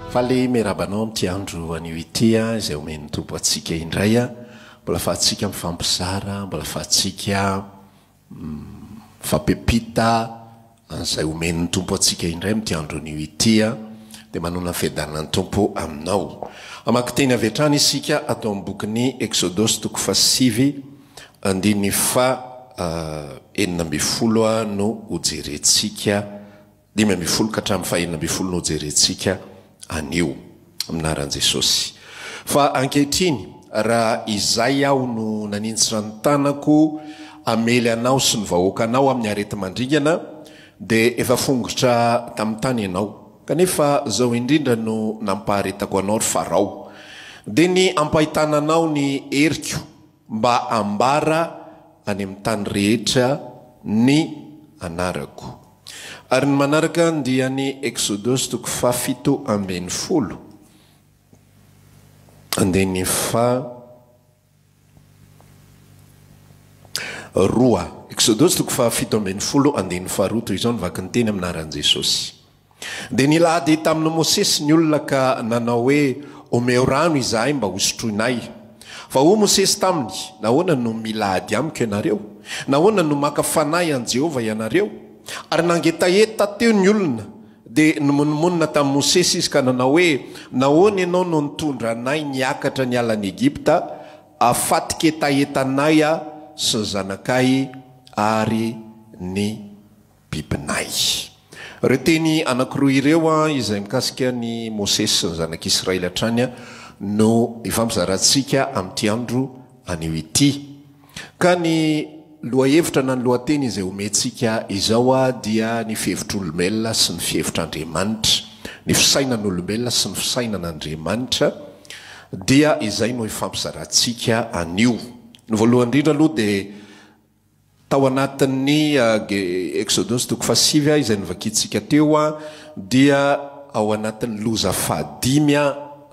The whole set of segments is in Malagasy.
Faly merabanao amty andro anio ity a izay omeny tompo atsika indray a mbola fahatsika mifampizara mbola fahatsika fampepita an'izay omeny tompo atsika indray amty andro anio ity a dia manona fiadanany tompo aminao amaky teny avy hatrany isika atao amin'ny bokin'ny Exodus toko fasivy andiny fa enina amby folo no hojerentsika 5 ka hatramin'ny fa 4 no hojerentsika anio aminaran'i Jesosy fa ankehitriny raha izay aho no nanintsy ranotanako amely anao sy ny vahoaka anao amin'ny arety mandringana dia efa fongotra tamin'ny tany ianao kanefa zao indrindra no nampaharetako anao ry Farao dia ny ampahitana anao ny heriko mba ambara any amin'ny tany rehetra ny anarako. Ary ny manaraka dia ny Exodus toko fa 17 andiny fa roa. Exodus toko fa 17 andiny fa roa toy izao ny vaky ny teny aminaran'i Jesosy. Dia nilady tamin'ny Mosesy ny olona ka nanao hoe omeo rano izahay mba hosotroinay. Fa ho Mosesy taminy, nahoana no milady amiko ianareo? Nahoana no maka fanahy an Jehova ianareo? Ary nangetaheta teo ny olona dia nomonomonina tamin'ny Mosesy izy ka nanao hoe nahoana ianao no nitondra anay niakatra ny alan'i Egypta afatika etaetanay sy ny zanakay ary ny bibinay. Ireo teny anankiroa ireo izay mikasika ny Mosesy sy ny zanak'Israely hatrany no ifampizarantsika amin'ity andro anio ity. Ka ny lohahevitra na ny lohateny izay omentsika izao dia ny fihevitr'olombelona sy ny fihevitr'Andriamanitra, ny fisainan'olombelona sy ny fisainan'Andriamanitra dia izay no ifampizarantsika anio. Ny voalohany indrindra aloha dia tao anatin'ny Exodus toko fa 7 izay novakitsika teo dia ao anatin'ny loza fahadimy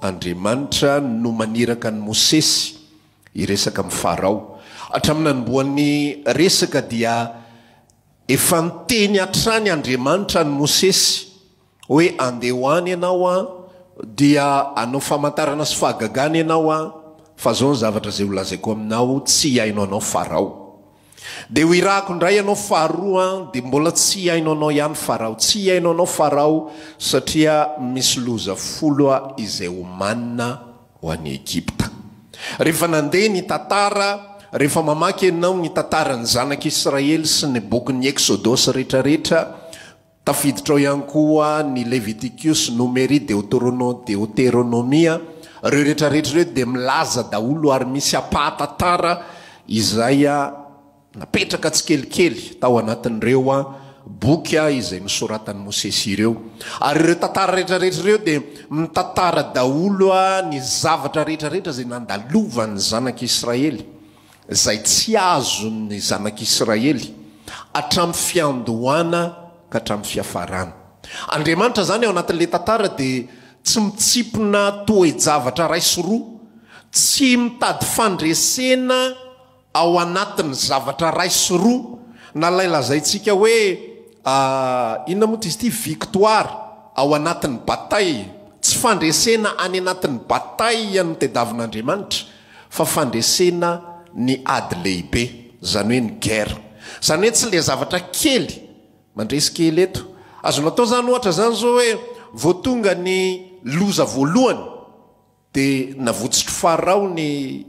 Andriamanitra no maniraka ny Mosesy iresaka amin'ny Farao. Hatramin'ny nanomboan'ny resaka dia efa niteny hatrany Andriamanitra ny Mosesy hoe andeha hoany ianao dia anao famantarana sy fahagagana ianao fa zao ny zavatra izay holazaiko aminao tsy hainao anao Farao. Dia ho irako indray ianao faharoa dia mbola tsy hainao anao ihany Farao, tsy hainao anao Farao satria misy loza 10 izay omanina ho an'i Egypta. Rehefa nandeha ny tantara, rehefa mamaky ianao ny tantaran'ny zanak'Israely sy ny bokin'ny Exodus rehetrarehetra, tafiditra ao ihany koa ny Leviticus, Numeri, Deuteronomia, ireo rehetrarehetra ireo dia milaza daholo ary misy apahatantara izay napetraka tsikelikely tao anatin'ireo boky izay nisoratan'ny Mosesy ireo. Ary ireo tantara rehetrarehetra ireo dia mitantara daholo ny zavatra rehetrarehetra izay nandalovan'ny zanak'Israely, izay tsy azon'ny zanak'Israely hatramin'ny fiandohana ka hatramin'ny fiafarana. Andriamanitra zany ao anatin'ilay tantara dia tsy mitsipona toe-javatra ray sy roa, tsy mitady fandresena ao anatin'ny zavatra ray sy roa na lay lazaintsika hoe inona moa izy ity victoire ao anatin'ny bataille, tsy fandresena any anatin'ny bataille no tediavin'Andriamanitra fa fandresena ny ady lehibe, zany hoe ny guerre. Zany hoe tsy le zavatra kely mandresy kely eto. Azonao atao zany ohatra zany zao hoe voatonga ny loza voalohany dia navotsitry Farao ny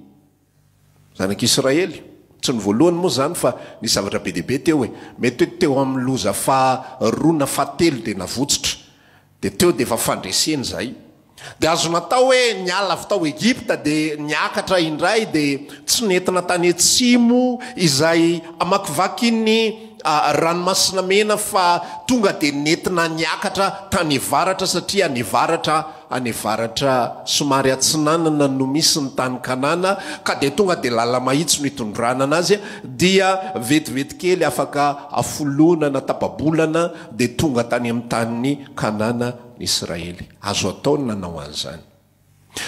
zanak'Israely. Tsy ny voalohany moa zany fa ny zavatra be dehibe teo hoe mety hoe teo amin'ny loza faharoa na fahatelo dia navotsitra dia teo dia efa fandreseny zay. Dia azo natao hoe niala avy tao Egypta dia niakatra indray dia tsy nentina tany atsimo izay amakivaky ny ranomasina mena fa tonga dia nentina niakatra tany avaratra satria any avaratra somary atsinanana no misy ny tany Kanana ka dia tonga dia lala mahitsy no hitondrana anazy dia vetivety kely afaka afolona na tapabolana dia tonga tany amin'ny tany Kanana ny Israely. Azo atao ny nanao an'izany.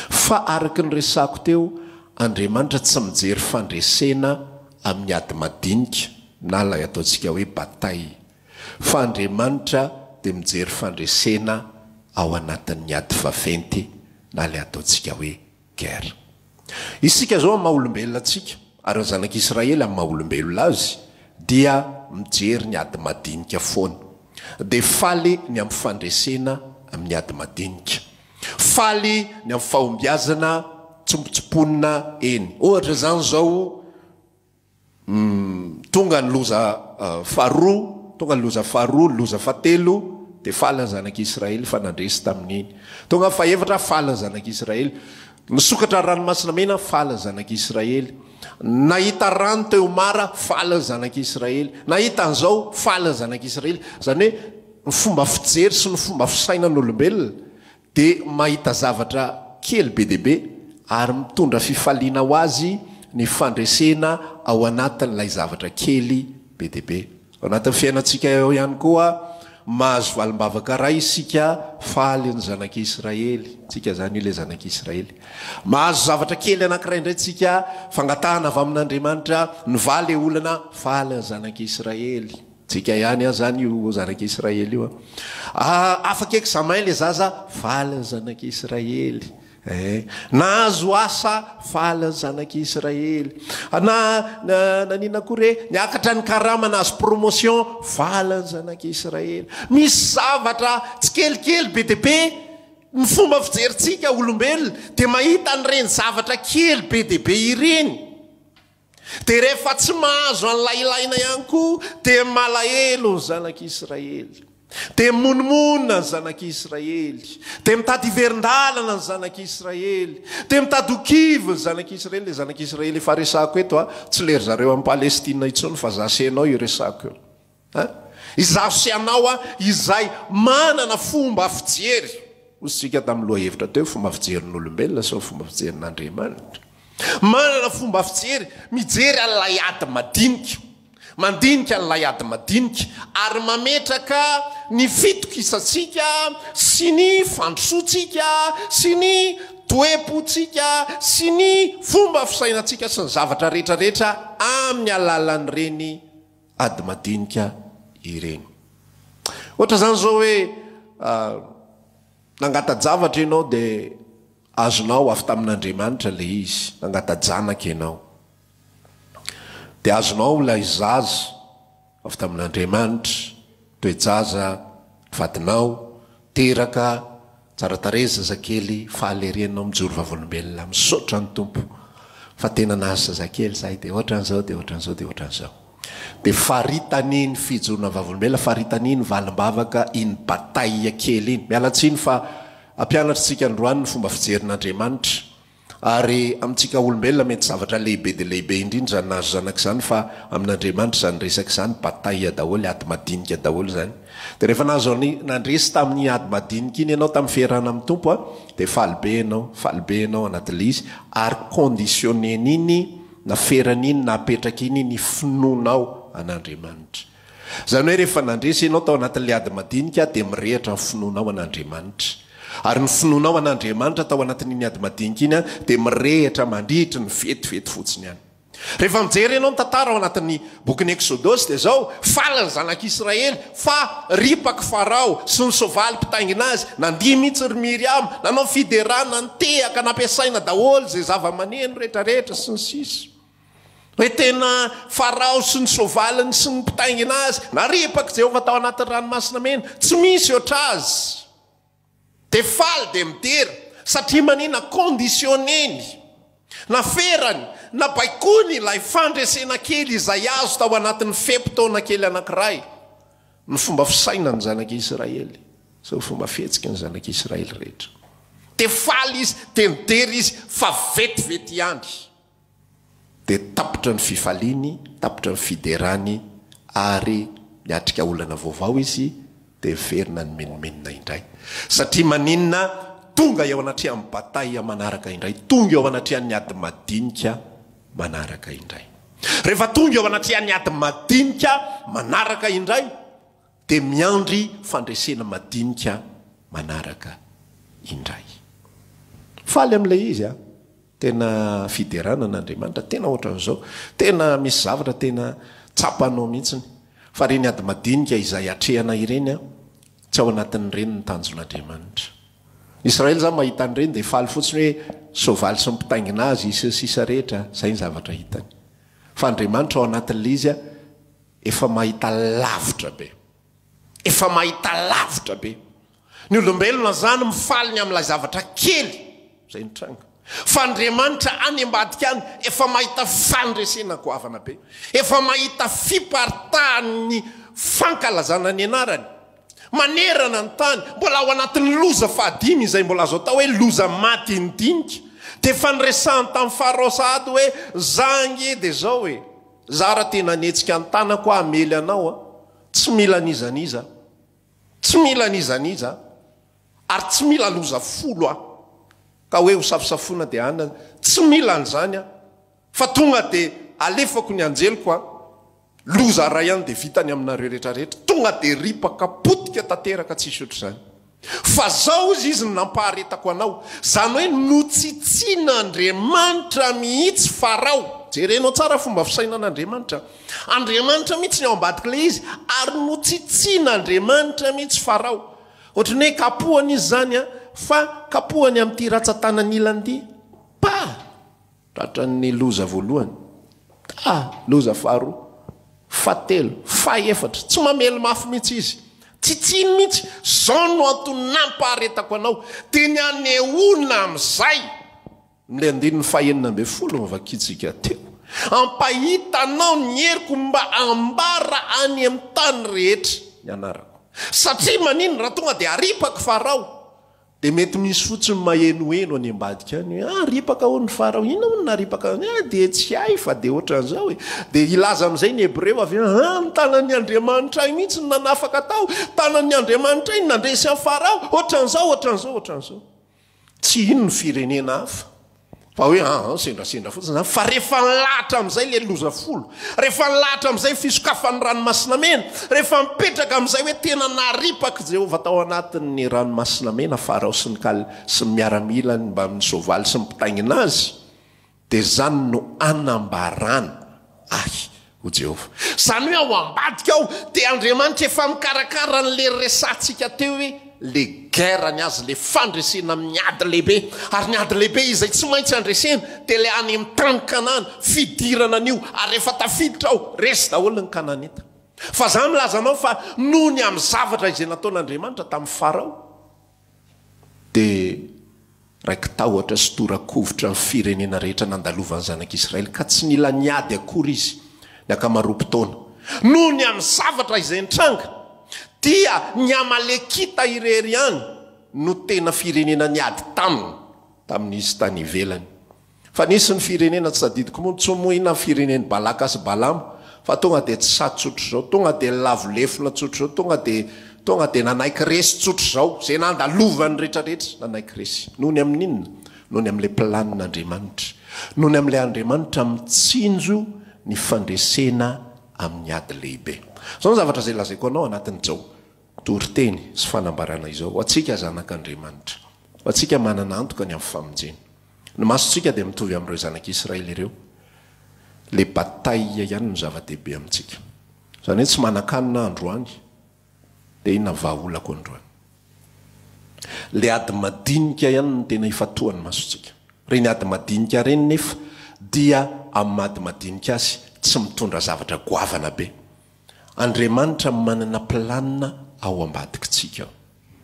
Fa araka ny resako teo, Andriamanitra tsy mijery fandresena amin'ny ady madinika na lay ataontsika hoe bataille, fa Andriamanitra dia mijery fandresena ao anatin'ny ady vaventy na le ataontsika hoe guerre. Isika zao amin'ny maha-olombelona atsika ary ny zanak'Israely amin'ny maha-olombelona azy dia mijery ny ady madinika foana, dia faly ny amin'ny fandresena amin'ny ady madinika, faly ny amin'ny fahombiazana tsompotsoponina eny. Ohatra zany zao tonga ny loza faharoa, tonga ny loza faharoa, loza fahatelo, dia faly ny zanak'Israely fa nandresy tamin'iny. Tonga fahaefatra faly ny zanak'Israely, nisokatra ranomasina mena faly ny zanak'Israely, nahita rano teo mara faly ny zanak'Israely, nahita an'izao faly ny zanak'Israely. Zany hoe ny fomba fijery sy ny fomba fisainan'olombelona dia mahita zavatra kely be dia be ary mitondra fifaliana ho azy ny fandresena ao anatin'ilay zavatra kely be dia be. Ao anatin'ny fiainantsika eo ihany koa mahazo valim-bavaka ray isika faly ny zanak'Israely, tsika zany ilay zanak'Israely. Mahazo zavatra kely anankiray indray tsika fangatahana avy amin'Andriamanitra, nivaly olana faly ny zanak'Israely, tsika ihany zany io zanak'Israely io. Afaka examen le zaza faly ny zanak'Israely. Nahazo asa faly ny zanak'Israely. Nanina koa niakatra ny karama nahazo promotion faly ny zanak'Israely. Misy zavatra tsy kelikely be dia be. Ny fomba fijerintsika olombelona dia mahita an'ireny zavatra kely be dia be ireny, dia rehefa tsy mahazo an'ilay ilaina ihany koa dia malahelo ny zanak'Israely, dia monomonina ny zanak'Israely, dia mitady iverindalana ny zanak'Israely, dia mitady hokivo ny zanak'Israely. Le zanak'Israely efa resako eto tsy lery zareo amin'ny Palestina intsony fa za sy anao io resako eo. Izaho sy anao izay manana fomba fijery. Ositsika tamin'ny loha hevitra teo fomba fijerin'olombelona sy fomba fijerin'Andriamanitra. Manana fomba fijery, mijery an'ilay ady madinika, mandinika an'ilay ady madinika ary mametraka ny fitokisantsika sy ny fandrosoantsika sy ny toepontsika sy ny fomba fisainantsika sy ny zavatra rehetrarehetra amin'ny alalan'ireny ady madinika ireny. Ohatra zany zao hoe nangata-javatra ianao dia azonao avy tamin'Andriamanitra le izy, nangata-janaka ianao dia azonao ilay zaza avy tamin'Andriamanitra, toe-jaza vadinao teraka tsara tarehy zazakely faly erenao mijoro vavolombelona misaotra ny tompo fa tena nahazo zazakely zahay dia ohatran'izao dia ohatran'izao dia ohatran'izao. Dia faritany ny fijoroana vavolombelona, faritany ny valim-bavaka iny bataille kely iny. Mialatsiny fa ampianatritsika androany ny fomba fijerin'Andriamanitra ary amintsika olombelona mety zavatra lehibe dia lehibe indrindra zany nahazo zanaka izany fa amin'Andriamanitra zany resaka izany bataille daholo, ady madinika daholo zany. Dia rehefa nahazo nandresy tamin'ny ady madinika iny ianao tamin'ny fiarahana amin'ny tompo dia faly be ianao anatin'ilay izy ary conditionné-n'iny na feran'iny na apetraka iny ny finoanao an'Andriamanitra. Zany hoe rehefa nandresy ianao tao anatin'ilay ady madinika dia mirehitra ny finoanao an'Andriamanitra ary ny finoanao an'Andriamanitra tao anatin'iny ady madinika iny dia mirehitra mandritry ny vetivety fotsiny ihany. Rehefa mijery ianao ny tantara ao anatin'ny bokin'ny Exodosy dia zao faly ny zanak'Israely fa ripaka Farao sy ny soavaly mpitaingina azy nandihy mihitsy ry Miriam, nanao fiderana nitehaka nampiasaina daholo zay zava-maneno rehetrarehetra sy ny sisa. Hoe tena Farao sy ny soavaliny sy ny mpitaingina azy naripaka Jehovah tao anatin'ny ranomasina mena, tsy misy oatra azy. Dia faly dia midera satria manina conditionné-ny na ferany na baikony ilay fandresena kely izay azo tao anatin'ny fepotona kely anankiray ny fomba fisaina ny zanak'Israely, so fomba fihetsika ny zanak'Israely rehetra. Dia faly izy, dia midera izy fa vetivety ihany. Dia tapotra ny fifaliany, tapotra ny fiderany ary miatrika olana vaovao izy dia verina ny menomenina indray. Satria maninona tonga eo anatria amin'ny bataille manaraka indray, tonga eo anatria ny ady madinika manaraka indray. Rehefa tonga eo anatria ny ady madinika manaraka indray dia miandry fandresena madinika manaraka indray. Faly amin'ilay izy tena fiderana an'Andriamanitra, tena ohatran'izao, tena misy zavatra tena tsapanao mihitsiny. Fa reny ady madinika izay atrehana ireny tsy ao anatin'ny reny ny tanjon'Andriamanitra. Israely zany mahita an'ireny dia faly fotsiny hoe soavaly sy mipitaingina azy sisa rehetra, zay ny zavatra hitany. Fa Andriamanitra ao anatin'ilay izy efa mahita lavitra be. Efa mahita lavitra be. Ny olombelona zany mifaly ny amin'ilay zavatra kely, zay ny tranga. Fa Andriamanitra any ambadika any efa mahita fandresena goavana be. Efa mahita fiparitahan'ny fankalazana ny anarany. Manerana ny tany, mbola ao anatin'ny loza fahadimy izay mbola azo atao hoe loza maty indinika. Dia fanresahany tamin'ny Farao sahady hoe zangy dia zao hoe zara tena netsika ny tanako amely anao tsy mila nizaniza. Tsy mila nizaniza ary tsy mila loza folo ka hoe ho safosafona dia anana. Tsy mila n'izany fa tonga dia alefako ny anjeloko loza ray ihany dia vitany aminareo rehetrarehetra. Tonga dia ripaka potika tanteraka tsisy otr'izany. Fa zao izy nampaharetako anao. Zany hoe notsitsiana Andriamanitra mihitsy Farao. Jerenao tsara fomba fisainan'Andriamanitra. Andriamanitra mihitsy ny ao ambadika ilay izy ary notsitsiana Andriamanitra mihitsy Farao. Ohatrany hoe kapohany izy zany fa kapohany amin'ity ratsan-tanan'ilany tratran'ny loza voalohany, loza faharoa, fatelo, faefatra, tsy mamely mafy mihitsy izy. Tsitsiny mihitsy, zao no antony nampaharetako anao. Teny anehoana amin'izay mile andininy fahenina amby folo mavakitsika teo. Ampahitanao ny heriko mba ambara any amin'ny tany rehetra ny anarako. Satria manino raha tonga dia aripaka Farao dia mety misy fotsiny mahenoheno any ambadika any. Ripaka ho ny Farao, ino no naripaka dia tsy hay fa dia ohatran'izao e. Dia ilaza amin'izay ny Hebreo avy ny tanan'ny Andriamanitra mihitsy no nanafaka tao. Tanan'ny Andriamanitra iny nandresy amin'ny Farao. Ohatran'izao. Tsy ino ny firenena hafa. Fa hoe sendrasendra fotsiny zany. Fa rehefa nilahatra amin'izay le loza folo, rehefa nilahatra amin'izay fisokafan'ny ranomasina mena, rehefa mipetraka amin'izay hoe tena naripaka Jehovah tao anatin'ny ranomasina mena Farao sy ny miaramilany mba amin'ny soavaly sy mipitaingina azy, dia zany no anambarana ho Jehovah. Zany hoe ao ambadika ao dia Andriamanitra efa mikarakara n'le resantsika teo hoe le guerre ny azy le fandresena amin'ny ady lehibe. Ary ny ady lehibe izay tsy maintsy andresena dia le any amin'ny tany Kanana, fidirana an'io. Ary rehefa tafiditra ao resy daholo ny Kananita. Fa zany milazanao fa noho ny amin'ny zavatra izay nataon'Andriamanitra tamin'ny Farao dia raiky tahotra sy tora-kovitra amin'ny firenena rehetra nandalovan'ny zanak'Israely ka tsy nila niady akory izy ny akamaroam-potoana. Noho ny amin'ny zavatra izay nitranga dia ny Amalekita irery ihany no tena firenena niady tamin'izy tany ivelany. Fa nisy ny firenena tsy sadidiko moa tsy moina ny fireneny Balaka sy Balamo, fa tonga dia tsy sady tsotro zao, tonga dia lavolefona tsotro zao, tonga dia nanaiky resy tsotro zao, zay nandalovan'ny rehetrarehetra nanaiky resy. Noho ny amin'inona? Noho ny amin'ilay planin'Andriamanitra, noho ny amin'ilay Andriamanitra mitsinjo ny fandresena amin'ny ady lehibe. Zao ny zavatra izay lazaiko anao anatin'izao toriteny sy fanambarana izao. Ho antsika zanak'Andriamanitra, ho antsika manana antoka ny amin'ny famonjena. Ny masontsika dia mitovy amin'ireo zanak'Israely ireo. Le bataille ihany no zava-dehibe amintsika. Zany hoe tsy manan-kanina androany dia inona vahaolako androany. Le ady madinika ihany no tena ifatohan'ny masontsika. Reny ady madinika reny nefa dia amin'ny ady madinika azy tsy mitondra zavatra goavana be. Andriamanitra manana planina ao ambadikitsika.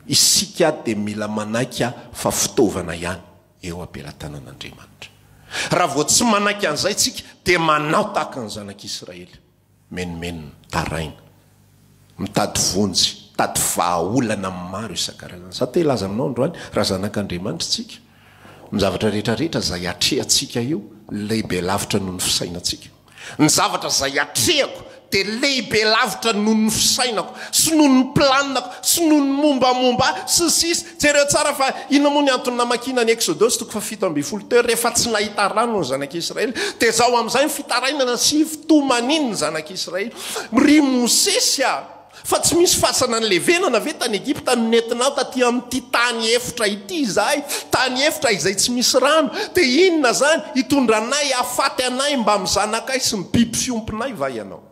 Isika dia mila manaiky fa fitaovana ihany eo am-pelatanan'Andriamanitra. Raha vao tsy manaiky an'izay tsika dia manao tahaka ny zanak'Israely. Menomenona, taraina, mitady vonjy, mitady vahaolana maro isan-karazany. Sa te ilaza aminao androany raha zanak'Andriamanitra tsika. Ny zavatra rehetrarehetra izay atrehantsika io lehibe lavitra noho ny fisainantsika. Ny zavatra izay atrehako dia lehibe lavitra noho ny fisainako sy noho ny planinako sy noho ny mombamomba sy sisy. Jereo tsara fa ina moa ny antony namakina ny Exodus 7:12 teo rehefa tsy nahita rano ny zanak'Israely dia zao amin'izay ny fitarainana sy fitomaniny ny zanak'Israely. Ry Mosesy fa tsy misy fasana ny levenana ve tany Egipta nentinao taty amin'ity tany efitra ity izahay, tany efitra izay tsy misy rano, dia inona zany hitondranay afaty anay mba mizanakay sy mibiby fiompinay va ianao.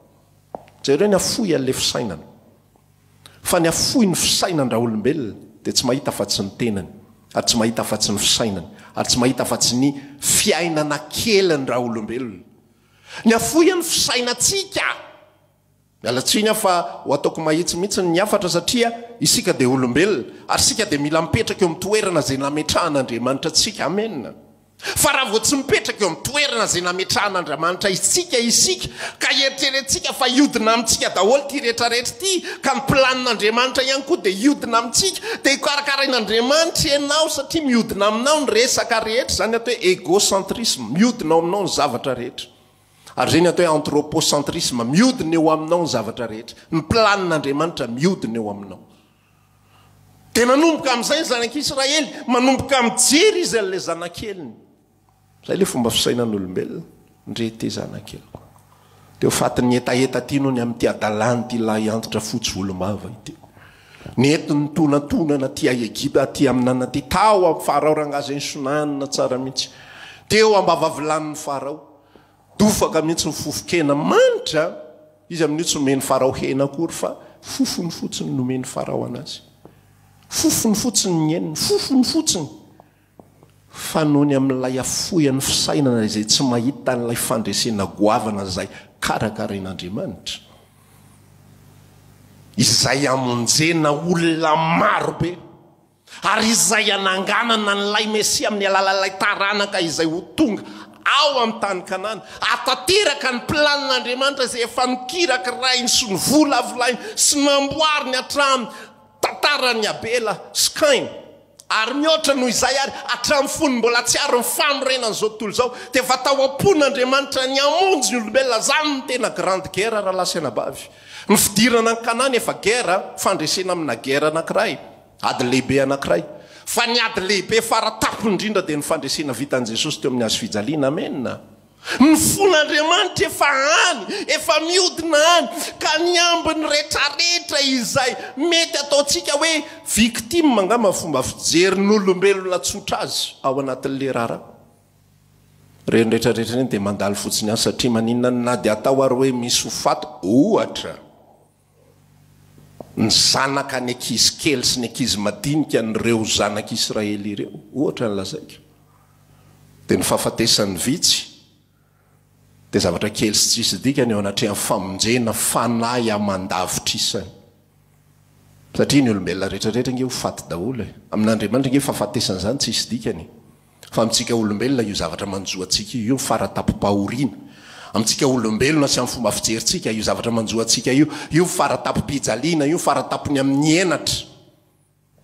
Jereo ny afoy an'le fisainana. fa ny afoy ny fisainany raha olombelona dia tsy mahita afa-tsy ny tenany ary tsy mahita afa-tsy ny fisainany ary tsy mahita afa-tsy ny fiainana keliny raha olombelona. Ny afoy ny fisainantsika mialatsiny fa ho ataoko mahitsy mihitsy ny afatra satria isika dia olombelona ary sika dia mila mipetraka eo amin'ny toerana izay nametrahan'Andriamanitra antsika. Amena. Fa raha vao tsy mipetraka eo amin'ny toerana izay nametrahan'Andriamanitra isika ka eritreretintsika fa iodina amintsika daholo ty rehetrarehetra ty ka ny planin'Andriamanitra ihany koa dia iodina amintsika dia ikarakarain'Andriamanitra ianao satria miodina aminao ny resaka rehetra. Zany atao hoe égocentrisme, miodina ao aminao ny zavatra rehetra. Ary zay ny atao hoe anthropocentrisme, miodina eo aminao ny zavatra rehetra. Ny planin'Andriamanitra miodina eo aminao. Dia manomboka amin'izay ny zanak'Israely, manomboka mijery izy an'ilay zanakeliny. Zay le fomba fisainan'olombelona, ndrety zanakeliko. Dia ho fatiny etaeta ty no ny amin'ity adalany ty lahy antitra fotsy volom-bava ity. Nety ny tonantonana ty Egipta ty aminana ty tao amin'ny Farao rangazy ny sonanina tsara mihitsy. Teo ambavavilanin'ny Farao. Dofaka mihitsy ny fofokena manitra, izy amin'io tsy nomeny Farao hena akory fa fofony fotsiny nomeny Farao anazy. Fofony fotsiny ny eniny, fofony fotsiny. Fa noho ny amin'ilay afoy ny fisainana izay tsy mahita n'ilay fandresena goavana izay karakarain'Andriamanitra. Izay amonjena olona marobe. Ary izay ananganana n'ilay Mesia amin'ny alalan'ilay taranaka izay ho tonga ao amin'ny tany Kanana. Atateraka ny planin'Andriamanitra izay efa nikiraka rainy sy ny vola avolainy sy namboariny hatramin'ny tantarany Abela sy Kain. Ary mihoatra noho izay ary hatramin'ny fony mbola tsy ary ny fanorenan'izao tontolo izao dia efa tao am-pon'Andriamanitra ny hamonjy ny olombelona. Zany ny tena grande guerre raha lasy anabavy. Ny fidirana ny Kanana efa guerre, fandresena amina guerre anankiray, ady lehibe anankiray. Fa ny ady lehibe faratapo indrindra dia ny fandresena vitan'i Jesosy teo amin'ny hazo fijaliana. Amena. Ny fon'Andriamanitra efa any, efa miodina any, ka ny ambiny rehetrarehetra izay mety ataontsika hoe victime angamba fomba fijerin'olombelona tsotra azy ao anatin'le rara. Reny rehetrarehetra reny dia mandalo fotsiny any satria maninona na dia atao ary hoe misy ho faty ohatra. Ny zanaka ny ankizy kely sy ny ankizy madinika nyreo zanak'Israely ireo, ohatra ny lazaika. Dia ny fahafatesan'ny vitsy dia zavatra kely sy tsisy dikany eo anatrehan'ny famonjena fanahy amandavitra isany. Satria ny olombelona rehetrarehetra nge ho faty daholo. Amin'Andriamanitra nge fahafatesan'izany tsisy dikany. Fa amintsika olombelona io zavatra manjo antsika io faratapo-pahoriana. Amintsika olombelona sy amin'ny fomba fijerintsika io zavatra manjo antsika io faratapo-pijaliana, io faratapony amin'ny enatra.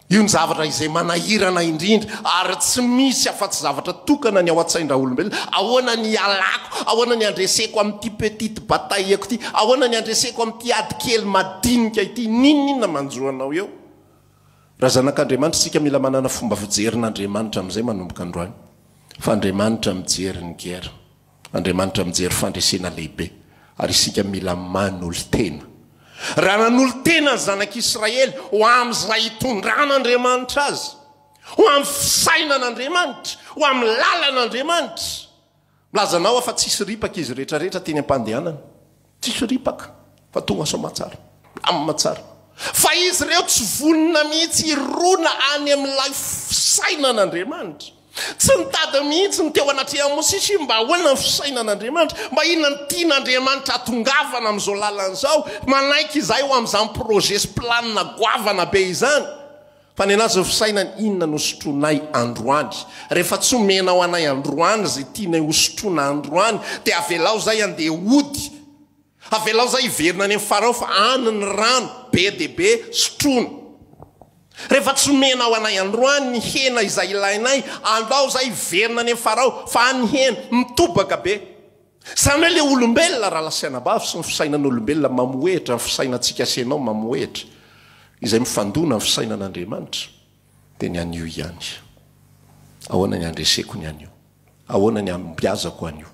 Io ny zavatra izay manahirana indrindra ary tsy misy afa-tsy zavatra tokana ny ao an-tsaindraha olombelona. Ahoana ny alako, ahoana ny andreseko amin'ity petite bataille ity, ahoana ny andreseko amin'ity ady kely madinika ity, ninona manjoanao eo. Raha zanak'Andriamanitra sika mila manana fomba fijerin'Andriamanitra amin'izay manomboka androany. Fa Andriamanitra mijery ny guerre, Andriamanitra mijery fandresena lehibe, ary isika mila manolo-tena. Raha nanolo-tena ny zanak'Israely ho amin'izay hitondran'Andriamanitra azy, ho amin'ny fisainan'Andriamanitra, ho amin'ny lalan'Andriamanitra. Milazanao fa tsisy ripaka izy rehetrarehetra teny am-pandehanana. Tsisy ripaka fa tonga sao matsara, amin'ny matsara. Fa izy ireo tsy vonona mihitsy irona any amin'ilay fisainan'Andriamanitra. Tsy nitady mihitsy ny teo anatrehan'ny Mosesy mba ahoana ny fisainan'Andriamanitra, mba inona ny tian'Andriamanitra atongavana amin'izao lalan'izao, manaiky izay ho amin'izany projet sy planina goavana be izany. Fa ny anazy fisainany inona no sotronay androany. Rehefa tsy omenao anay androany izay tianay ho sotrona androany dia avelao zay andeha hody. Avelao zay hiverina any amin'ny Farao fa any ny rano be dia be sotrona. Rehefa tsy omenao anay androany ny hena izay ilainay, andao zay hiverina any amin'ny Farao fa any hena mitobaka be. Zany hoe le olombelona raha lasianabavy sy ny fisainan'olombelona mamoehitra, ny fisainantsika senao mamoehitra, izay mifandona ny fisainan'Andriamanitra dia ny anio ihany. Ahoana ny andreseko ny anio, ahoana ny ampiazako anio,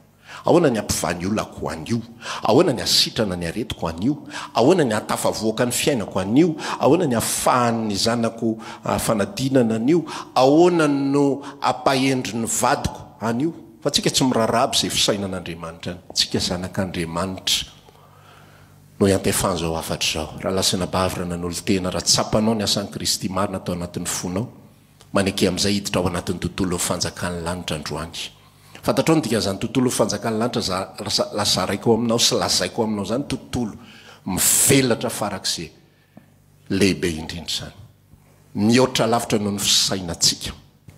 ahoana ny ampivany olako anio, ahoana ny asitrana ny aretiko anio, ahoana ny atafavoaka ny fiainako anio, ahoana ny afahan'ny zanako fanadinana anio, ahoana no ampahendry ny vadiko anio. Fa tsika tsy miraraby izay fisainan'Andriamanitra any, tsika zanak'Andriamanitra no iantefany zao afatra zao raha lasana bavira nan'olo tena raha tsapanao ny asan'ny Kristy marina atao anatin'ny fonao maneke amin'izay hiditra ao anatin'ny tontolo fanjakan'ny lanitra androany fantatrao ny dikazany tontolo fanjakan'ny lanitra lazaraiko aminao sy lazaiko aminao zany tontolo mivelatra farak'izay lehibe indrindra zany mihoatra lavitra noho ny fisainantsika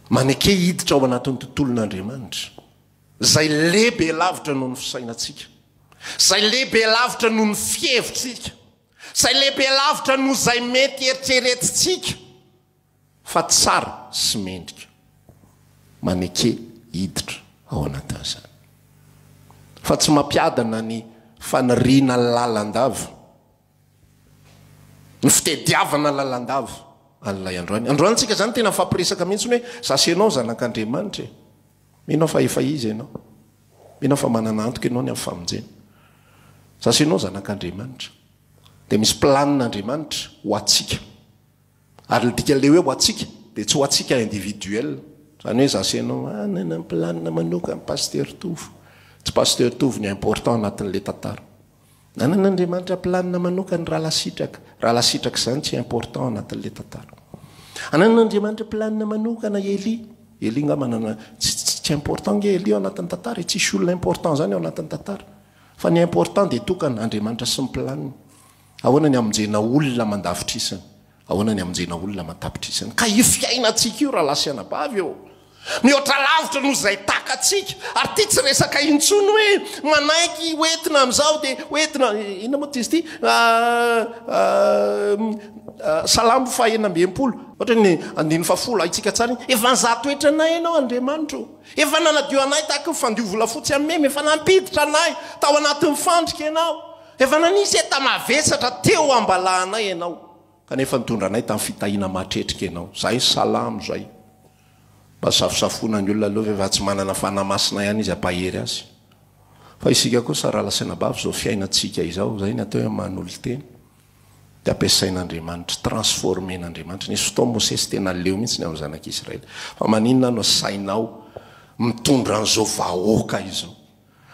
maneke hiditra ao anatin'ny tontolon'Andriamanitra zay lehibe lavitra noho ny fisainantsika zay lehibe lavitra noho ny fihevitrika zay lehibe lavitra noho zay mety eritreretitsika fa tsara sy mendrika maneke hiditra ao anatin'izany fa tsy mampiadana ny faniriana lalandava ny fitediavana lalandava an'ilay androantsika zany tena fampiresaka mihitsy hoe zasenao zanak'Andriamanitra minao fa efa izy ianao minao fa manana antoka ianao ny amin'ny famonjena zasenao zanak'Andriamanitra dia misy planin'Andriamanitra ho atsika ary dika le hoe ho atsika dia tsy ho atsika individuel zany hoe zasenao nana planina manoka ny pasteur Tovo tsy pasteur Tovo ny important anatin'le tantara nanan'Andriamanitra planina manoka ny raha lasitraka zany tsy important anatin'le tantara anan'Andriamanitra planina manokana Eli nga manana tsy important nge Eli ao anatin'ny tantara tsisy olona important zany ao anatin'ny tantara fa ny important dia tokana Andriamanitra sy ny planiny ahoana ny amonjena olona mandavitrisany ahoana ny amonjena olona matapitrisany ka io fiainantsika io raha lasiana bavy eo mihoatra lavitra noho zay takatsika ary ty tsy resaka intsony hoe manaiky hoentina amin'izao dia hoentina ina moa tizy ty salamo fa 900 ohatra ny 110 aitsika tsara efa nzato toetra anay ianao Andriamanitra efa nanadio anay tahaka ny fandio vola fotsy am'memy efa nampiditra anay tao anatin'ny fandrika ianao efa nanisy tamavesatra teo ambalahanay ianao kanefa nitondra anay tamin'ny fitahina matretrika ianao zay salamo zay mba safosafona ny olona aloha efa tsy manana fanamasina ihany izy ampahery azy fa isika kosa raha lasana bavy zao fiainantsika izao zay ny atao hoe manolo teny dia ampiasain'Andriamanitra transformen'Andriamanitra nisy fotoa Mosesy tena leo mihitsy ny amin'ny zanak'Israely fa maninona no sainao mitondra an'izao vahoaka izao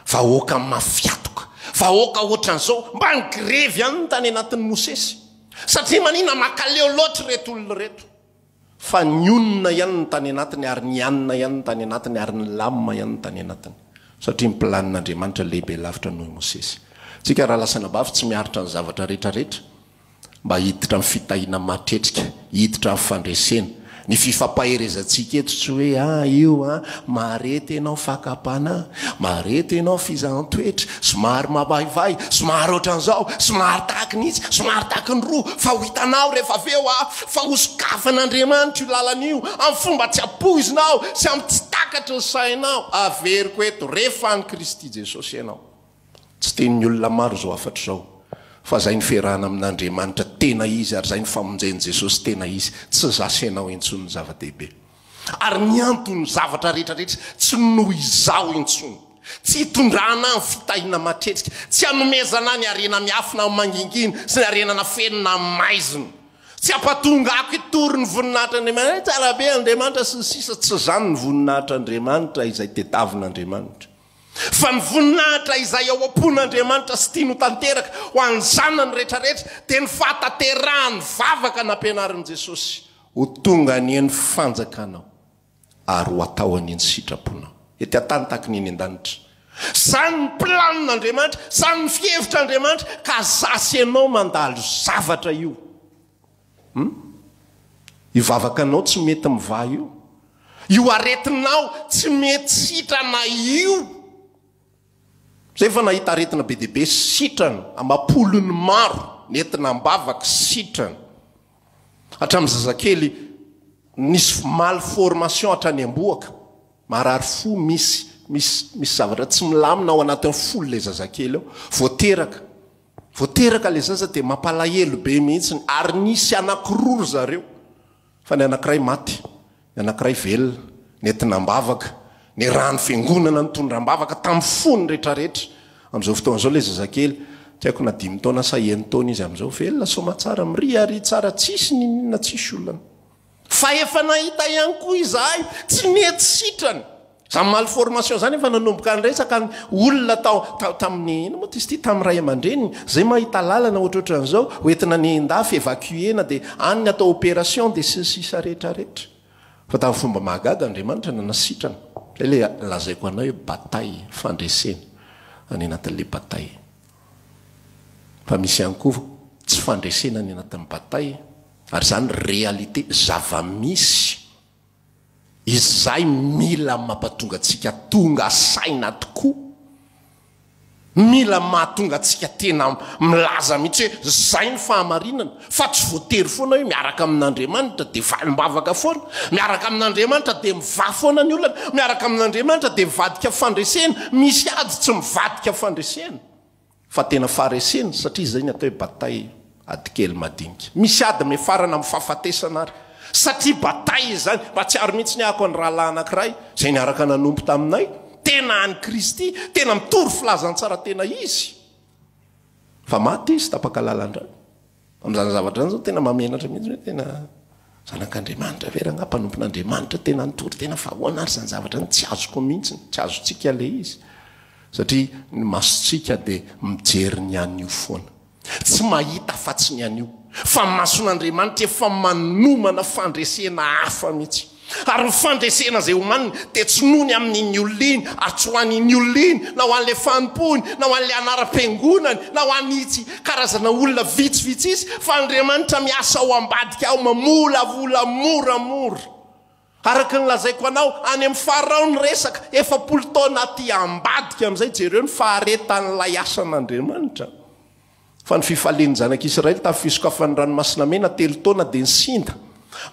vahoaka mafiatoka vahoaka ohatran'izao mba ny grevy ihany ny tany anatin'ny Mosesy satria maninona makaleo loatra reto olona reto fa ny onona ihany ny tany anatiny ary ny anina ihany ny tany anatiny ary ny lamma ihany ny tany anatiny satria ny planin'Andriamanitra lehibe lavitra noho Mosesy tsika raha lasana bavy tsy miaritra ny zavatra rehetrarehetra mba hiditra amin'ny fitahina matretrika hiditra amin'ny fandresena ny fifampaherezantsika eto tsy hoe io marety ianao fakapana marety ianao fizantoetra somary mabaivay somary ohatran'izao somary tahaka nitsy somary tahaka ny roa fa ho hitanao rehefa aveo fa hosokafan'Andriamanitra io lalan'io amin'ny fomba tsy apoizinao sy amin'ny tsy takatra ny sainao averiko eto rehefa ny Kristy Jesosy ianao tsy tenin'ny olona maro zao afatra zao fa zay ny fiarahana amin'Andriamanitra tena izy ary zay ny famonjen'i Jesosy tena izy tsy zasenao intsony ny zava-dehibe ary ny antony zavatra rehetrarehetra tsy noho izao intsony tsy hitondrana ny fitahina matretrika tsy hanomezana ny arena miafina mangingina sy ny arenana fenina maizina tsy hampatonga ako itory ny voninahitran'Andriamanitra tsara be Andriamanitra sy sisa tsy zany ny voninahitran'Andriamanitra izay tetavin'Andriamanitra fa ny voninahitra izay ao am-pon'Andriamanitra sy tiano tanteraka ho an'ny zanany rehetrarehetra dia ny fahataterahany vavaka nampianarin'i Jesosy ho tonga anyeny fanjakanao ary ho atao anyeny sitraponao ety atany tahaka ny eny an-danitra zany ny planin'Andriamanitra zany ny fihevitr'Andriamanitra ka zasy ianao mandalo zavatra io ivavakanao tsy mety miva io aretinao tsy mety sitrana io zay efa nahita aretina be dehibe sitrana amapolony maro nentina mbavaka sitrana hatramin'ny zazakely nisy malformation hatrany amboaka marary fo misy zavatra tsy milamina ao anatin'ny folo le zazakely ao voateraka le zaza dia mampalahelo be mihitsy ary nisy anankiroa zareo fa ny anankiray maty ny anankiray velona nentina mbavaka ny rano fiangonana nitondram-bavaka tamin'ny fony rehetrarehetra amin'izao fotoan'izao le zazakely tsy haiko na 5 taona sa 1 taona izy amin'izao velona soma tsara miriary tsara tsisy ninona tsisy olana fa efa nahita ihany koa izahay tsy mety sitrany Zamaly formation zany efa nanomboka nyresaka ny olona tamin'ny ino moa ty izy ty tamin'ny ray aman-dreny zay mahita lalana ohatrohatran'izao hoentina ny ndafy évacuena dia any atao opération dia sisa rehetrarehetra fa tamin'ny fomba mahagaga Andriamanitra nanasitrana zay le lazaiko anao hoe bataille fandresena any anatin'le bataille fa misy ihany koa tsy fandresena any anatin'ny bataille ary zany réalité zava-misy izay mila mampatonga atsika tonga saina tokoa mila mahatonga atsika tena milaza mihitsy hoe zay ny fahamarinana fa tsy voatery foana hoe miaraka amin'Andriamanitra dia valim-bavaka foana miaraka amin'Andriamanitra dia mivaha foana ny olona miaraka amin'Andriamanitra dia mivadika fandresena misy ady tsy mivadika fandresena fa tena faharesena satria zay ny atao hoe bataille adikely madinika misy ady mefarana amin'ny fahafatesana ary satria bataille zany mba tsy ary mihitsy ny ahako ny rahalahy anankiray zay niaraka nanompo taminay tena any Kristy tena mitory filazantsara tena izy fa maty izy tapaka lalandra amin'izany zavatra zany zao tena mamenatra mihitsy hoe tena zanak'Andriamanitra vera nga mpanompon'Andriamanitra tena nitory tena fahoana ary zany zavatra ny tsy azoko mihitsy tsy azotsika le izy satria ny masotsika dia mijery ny an'io foana tsy mahita fa tsy ny an'io fa mason'Andriamanitra efa manomana fandresena hafa mihitsy ary ny fandresena zay homaniny dia tsy nony amin'iny olona iny ary tsy ho an'iny olona iny na ho an'le fanompony na ho an'le anaram-piangonany na ho an'itsy karazana olona vitsivitsy izy fa Andriamanitra miasa ao ambadika ao mamolavola moramora araka ny lazaiko anao any amin'ny farao ny resaka 7 taona aty ambadika amin'izay jereo ny faharetan'ilay asan'Andriamanitra fa ny fifalian'ny zanak'Israely tamin'ny fisokafan'ny ranomasina mena 3 taona dia nysinda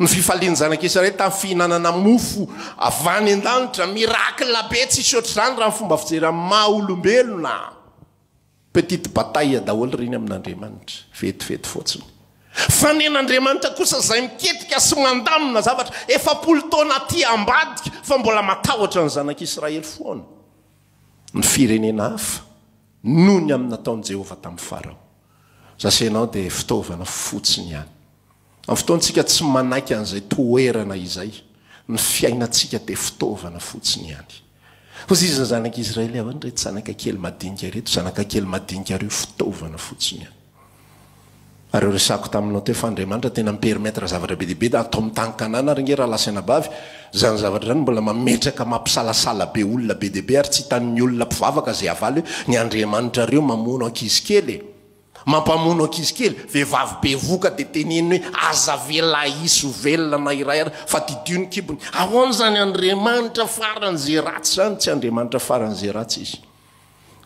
ny fifalian'ny zanak'Israely tamin'ny fihinanana mofo avy any an-danitra mirakla be tsisy ohatr'izany raha ny fomba fijery amin'ny maha-olombelona petite bataille daholo reny amin'Andriamanitra vetivety fotsiny fa ny an'Andriamanitra kosa zay miketrika sy mandamina zavatra 7 taona aty ambadika fa mbola matahotra ny zanak'Israely foana ny firenena hafa noho ny amin'ny nataon'i Jehovah tamin'ny farao zasenao dia fitaovana fotsiny ihany amin'ny fotoantsika tsy manaiky an'izay toerana izay ny fiainantsika dia fitaovana fotsiny ihany kosa izy zanak'Israely avy reto zanaka kely madinika reto zanaka kely madinika reo fitaovana fotsiny ihany ary eo resako taminao teo fa Andriamanitra tena mipermetra zavatra be deaibe da atao mitankanana ary nge raha lasana bavy zany zavatra zany mbola mametraka mampisalasala be olona be deaibe ary tsy hitan'ny olona mpivavaka zay avaly hoe ny Andriamanitra reo mamono ankizy kely mampamono ankizy kely vehivavy be voka dia teneny hoe aza vela iso velona na iray ary fa didio ny kibony ahoana zany Andriamanitra faran'izay ratsy zany tsy Andriamanitra faran'izay ratsy izy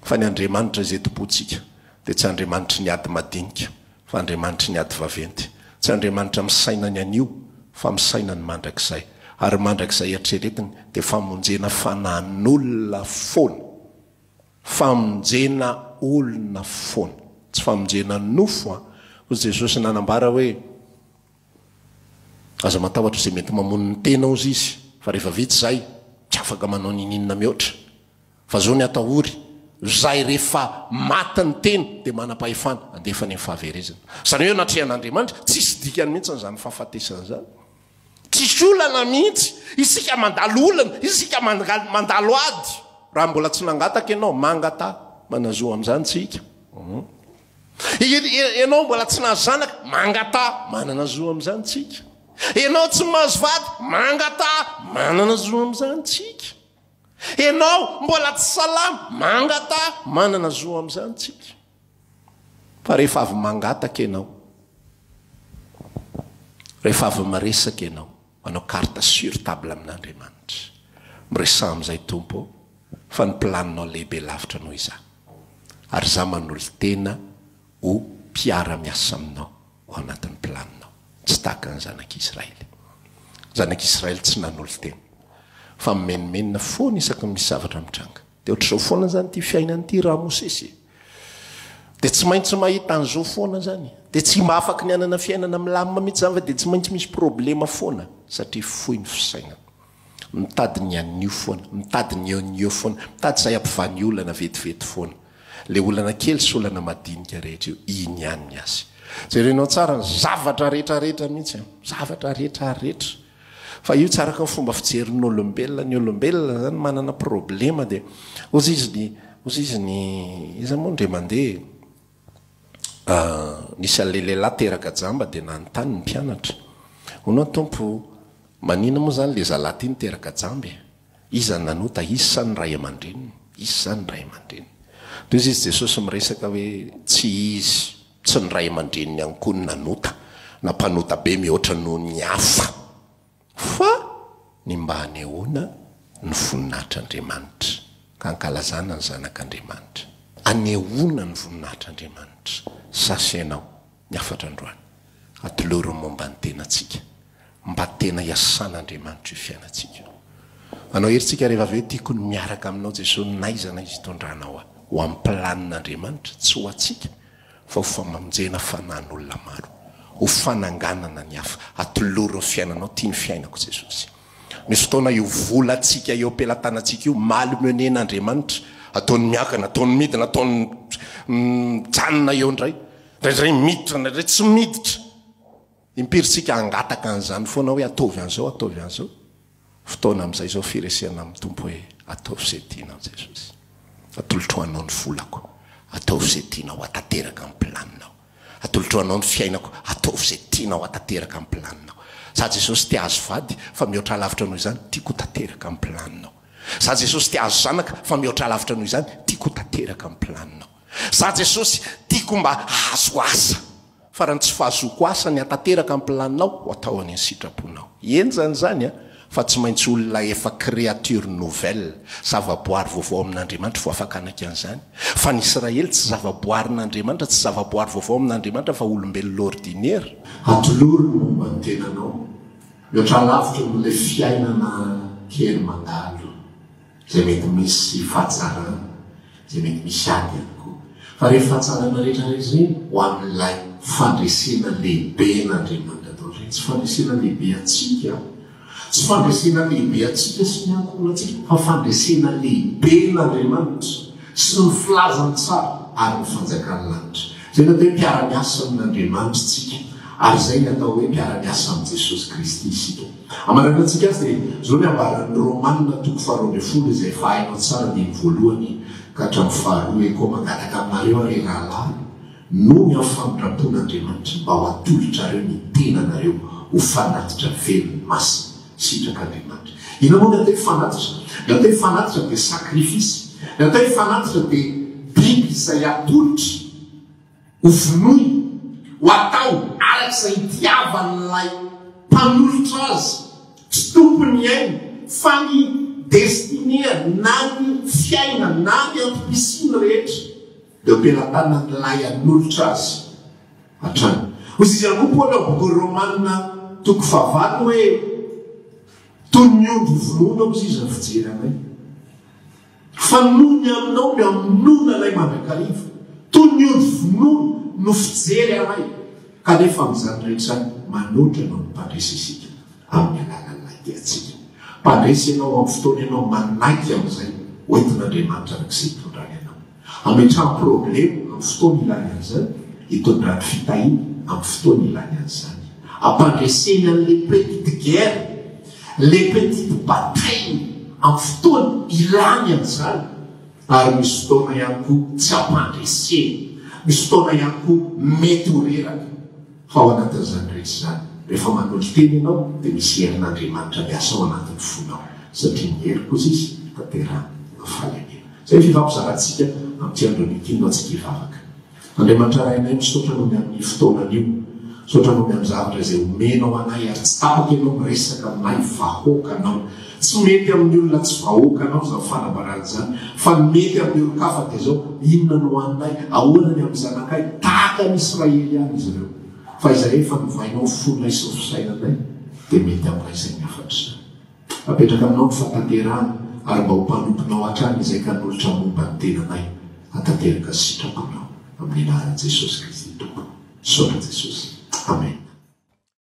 fa ny Andriamanitra izay topontsika dia tsy Andriamanitra ny ady madinika fa Andriamanitra ny ady vaventy tsy Andriamanitra misaina ny anio fa misaina ny mandrakizay ary mandrakizay atreretiny dia famonjena fanahin'olona foana famonjena olona foana tsy famonjena nofo hozy Jesosy nanambara hoe aza matahotra izay mety mamono ny tenao izy fa rehefa vitsy zay tsy afaka manao nininona mihoatra fa zao ny atahory zay rehefa maty ny teny dia manam-pahefana andefa ny fahaverezana zany hoe natrehan'Andriamanitra tsisy dikany mihitsy zany fahafatesana zany tsisy olana mihitsy isika mandalo olana isika mandalo ady raha mbola tsy nangataka ianao mangata manazoa amin'izany tsika ianao mbola tsy nahazo zanaka mangata manana zo amin'izany tsika ianao tsy mahazo vady mangata manana zo amin'izany tsika ianao mbola tsy salama mangata manana zo amin'izany tsika fa rehefa avy mangataka ianao rehefa avy maresaka ianao manao carte sur table amin'Andriamanitra miresa amin'izay tompo fa ny planinao lehibe lavitra noho izany ary za manolo tena ho mpiara-miasa aminao ao anatin'ny planinao tsy tahaka ny zanak'Israely zanak'Israely tsy nanolo tena fa mimenomenina foana isaky misy zavatra mitranga dia ohatr'izao foana zany ty fiainan'ity raha Mosesy dia tsy maintsy mahita an'izao foana zany dia tsy mba afaka ny anana fiainana milamina mihitsy zany fa dia tsy maintsy misy problema foana satria fohy ny fisainana mitady ny an'io foana mitady ny eon'io foana mitady izay ampivany olana vetivety foana le olana kely sy olana madinika rehetra io iny ihany ny azy jerenao tsara ny zavatra rehetrarehetra mihitsy zavatra rehetrarehetra fa io tsara ka fomba fijerin'olombelona ny olombelona zany manana problema dia ozy izy ny iza moa ndre mandeha nisy an'le lehilahy teraka jamba dia nanontany ny mpianatra honao tompo manina moa zany le zalahy ty ny teraka jamby iza nanota izy sa ny ray aman-dreniny izy zany ray aman-dreniny toy izy Jesosy miresaka hoe tsy izy tsy ny ray aman-dreniny ihany koa ny nanota na mpanota be mihoatra noho ny hafa fa ny mba hanehoana ny voninahitr'Andriamanitra ka ankalazana ny zanak'Andriamanitra anehoana ny voninahitr'Andriamanitra sasenao ny afatra androany atoloro momba ny tenantsika mba tena iasan'Andriamanitra io fiainantsika anao herintsika rehefa avy hoe tiako ny miaraka aminao Jesosy naizana izy tondranao ho amin'ny planin'Andriamanitra tsy ho atsika fa ho famonjena fanan'olona maro ho fananganana ny hafa atoloro ny fiainanao tia ny fiainako Jesosy misy fotoana io volantsika eo ampelantanantsika io malmenen'Andriamanitra ataony miakana ataony midina ataony mijanona eo ndray ndray miditra ndray tsy miditra impiritsika angataka an'izany foana hoe ataovy an'izao fotoana amin'izay zao firesena amin'ny tompo hoe ataovy izay tianao Jesosy atolotroanao ny volako ataovy izay tianao atateraka amin'ny planinao atolotroanao ny fiainako ataovy izay tianao atateraka amin'ny planinao za Jesosy tia azo vady fa mihoatra lavitra noho izany tiako tateraka amin'ny planinao za Jesosy tia azo zanaka fa mihoatra lavitra noho izany tiako tateraka amin'ny planinao za Jesosy tiako mba azo asa fa raha tsy fahazoko asa ny atateraka amin'ny planinao ho atao any sitraponao eny zany fa tsy maintsy olona efa créature nouvelle zavaboary vaovao amin'Andriamanitra vo afaka anaka an'izany fa ny Israely tsy zavaboarin'Andriamanitra tsy zavaboary vaovao amin'Andriamanitra fa olombelona ordinaire atoloro ny momba ny tenanao mihoatra lavitra n'le fiainana kely mandalo zay mety misy fahatsarana zay mety misy ady ihany koa fa rehefa fahatsarana rehetrarehetra zay ho amin'ilay fandresena lehibe n'Andriamanitra atao zay tsy fandresena lehibe atsika tsy fandresena lehibe atsika sy ny ankoholatsika fa fandresena lehibe n'Andriamanitra sy ny filazany tsara ary ny fanjakan'ny lanitra zay natao hoe mpiara-miasa amin'Andriamanitra tsika ary zay natao hoe mpiara-miasa amin'ny Jesosy Kristy isika amananatsika azy dia zao ny ambaran'ny Romanina 12 izay efa hainao tsara dia ny voalohany ka hatramin'ny faharoa hoe koa mangataka aminareo ary rahalahy no ny famindrampon'Andriamanitra mba ho atolotrareo ny tenanareo ho fanatitra velony masina sitrak'Andriamanitra ina moa natao fanatitra natao fanatitra dia sakrifisy natao fanatitra dia biby izay atolotra ho vonoy ho atao arak'izay itiavan'ilay mpanolotra azy tsy tompony ainy fa ny destiné na ny fiaina na ny antom-pisiny rehetra dia ampelantanana n'ilay anolotra azy hatrany ozy izy anao Paoly ao boky Romanina 9 hoe toy ny ondro vonoina ozy izy ny fijery anay fa nony aminao no aminona ilay mandrakariva toy ny ondro vonoina no fijery anay kanefa amin'izany rehetra manoatra ianao ny mpandresy isika amin'ny alalan'ilay diatsika mpandresy ianao amin'ny fotoana ianao manaiky amin'izay hoentin'Andriamanitra arak'izay hitondrany ianao ametrany problema amin'ny fotoana ilany an'izany hitondrany fitahina amin'ny fotoana ilany an'izany ampandreseny an'le petite guerre le petite bataille amin'ny fotoana ilany an'izany ary misy fotoana ihany koa tsy ampandreseny misy fotoana ihany koa mety ho reraka fa ao anatin'izany rehetra zany rehefa manolo teny ianao dia misy herin'Andriamanitra miasa ao anatin'ny fonao satria ny hery kosa izy tanterana fahalemena zay fifampizarantsika amin'ity androany ity no atsika hivavaka Andriamanitra rainay misaotra noho ny amin'ny fotoanan'io saotra noho ny amin'ny zavatra izay omenao anay ary tsy tapaka ianao miresaka aminay vahoakanao tsy mety amin'ny olona tsy vahoakanao zao fanabarana zany fa mety amin'ny olo-kafa dia zao inona no anay ahoana ny amin'ny zanakay tahaka ny Israely ihany izy ireo fa izay efa novainao fonay sy fisainanay dia mety aminay izay miafatra zany apetraka aminao ny fatanterana ary mba ho mpanomponao hatrany izay ka nolotra momba ny tenanay atateraka sitraponao amin'ny anaran'i Jesosy Kristy tompo saotra Jesosy amen